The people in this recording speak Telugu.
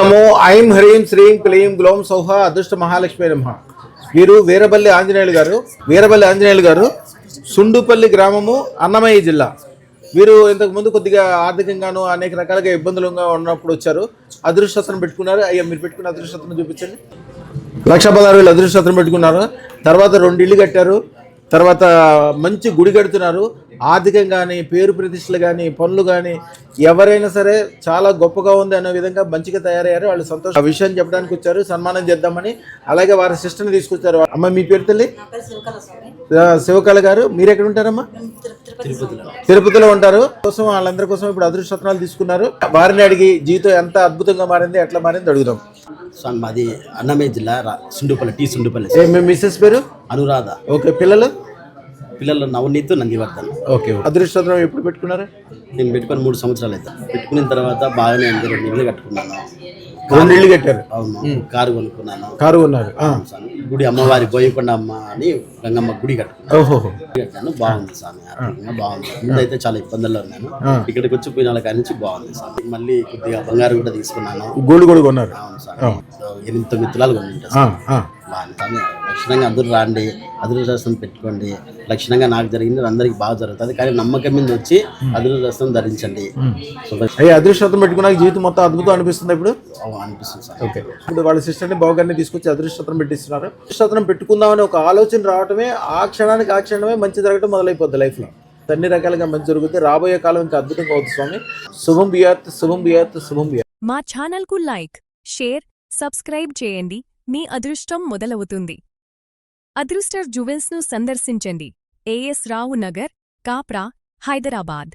నమో ఐం హ్రీం శ్రీం క్లీం గ్లోం సౌహ అదృష్ట మహాలక్ష్మి నమః. వీరు వీరబల్లి ఆంజనేయులు గారు సుండుపల్లి గ్రామము, అన్నమయ్య జిల్లా. వీరు ఇంతకుముందు కొద్దిగా ఆర్థికంగాను అనేక రకాలుగా ఇబ్బందులుగా ఉన్నప్పుడు వచ్చారు. అదృష్టం పెట్టుకున్నారు. అయ్యా మీరు పెట్టుకున్న అదృష్టం చూపించండి. 1,16,000 అదృష్టం పెట్టుకున్నారు. తర్వాత 2 ఇళ్ళు కట్టారు. తర్వాత మంచి గుడి కడుతున్నారు. ఆర్థికం కానీ, పేరు ప్రతిష్టలు కానీ, పనులు కానీ ఎవరైనా సరే చాలా గొప్పగా ఉంది అనే విధంగా మంచిగా తయారయ్యారు. వాళ్ళు సంతోషం ఆ విషయాన్ని చెప్పడానికి వచ్చారు, సన్మానం చేద్దామని. అలాగే వారి సిస్టర్ని తీసుకొచ్చారు. అమ్మ మీ పేరు తల్లి? శివకళ గారు. మీరు ఎక్కడ ఉంటారమ్మా? తిరుపతిలో ఉంటారు. కోసం వాళ్ళందరి కోసం ఇప్పుడు అదృష్టత్నాలు తీసుకున్నారు. వారిని అడిగి జీవితం ఎంత అద్భుతంగా మారింది, ఎట్లా మారింది అడుగుదాం. మాది అన్నమయ్య జిల్లా సుండుపల్లి. మీ మిస్సెస్ పేరు? అనురాధ. ఓకే. పిల్లలు నవనీత్, నందివర్ధన్. ఓకే. అదృష్టం ఎప్పుడు పెట్టుకున్నారు? నేను పెట్టుకొని 3 సంవత్సరాలు అయితే. పెట్టుకున్న తర్వాత బాగానే 2 ఇళ్ళు కట్టుకున్నాను. 2 ఇళ్ళు కట్టారు. అవును. కారు కొనుక్కున్నాను. కారు కొన్నారు. గుడి అమ్మవారి బోయకొండ అమ్మ అని గంగమ్మ గుడి కట్టుకున్నాను. బాగుంది స్వామి, ఆర్థికంగా బాగుంది. ముందైతే చాలా ఇబ్బందుల్లో ఉన్నాను. ఇక్కడికి వచ్చి పోయిన కాడి నుంచి బాగుంది స్వామి. మళ్ళీ కొద్దిగా బంగారు కూడా తీసుకున్నాను. గోల్డ్ కూడా కొన్నారు. అవును స్వామి. 8-9 తులాలు కొనింటాను. లక్షణంగా అందరూ రాండి, అదృష్టం పెట్టుకోండి. లక్షణంగా నాకు జరిగింది, అందరికి బాగా జరుగుతుంది. కానీ నమ్మకం మీద వచ్చి అదృష్టం ధరించండి. అదృష్టం పెట్టుకున్నాక జీవితం మొత్తం అద్భుతం అనిపిస్తుంది ఇప్పుడు. అనిపిస్తుంది సార్. ఓకే. ఇప్పుడు వాళ్ళ సిస్టర్ని బావగారిని తీసుకొచ్చి అదృష్టం పెట్టిస్తున్నారు. అదృష్టం పెట్టుకుందామని ఒక ఆలోచన రావటమే, ఆ క్షణమే మంచి జరగడం మొదలైపోద్ది లైఫ్లో. అన్ని రకాలుగా మంచి జరుగుతుంది. రాబోయే కాలం ఇంకా అద్భుతంగా అవుతుంది స్వామి. శుభం బియాత్, శుభం బియాత్, శుభం బియాత్. మా ఛానల్ కు లైక్, షేర్, సబ్స్క్రైబ్ చేయండి. మీ అదృష్టం మొదలవుతుంది. అదృష్ట జ్యువెల్స్ ను సందర్శించండి. AS రావు నగర్, కాప్రా, హైదరాబాద్.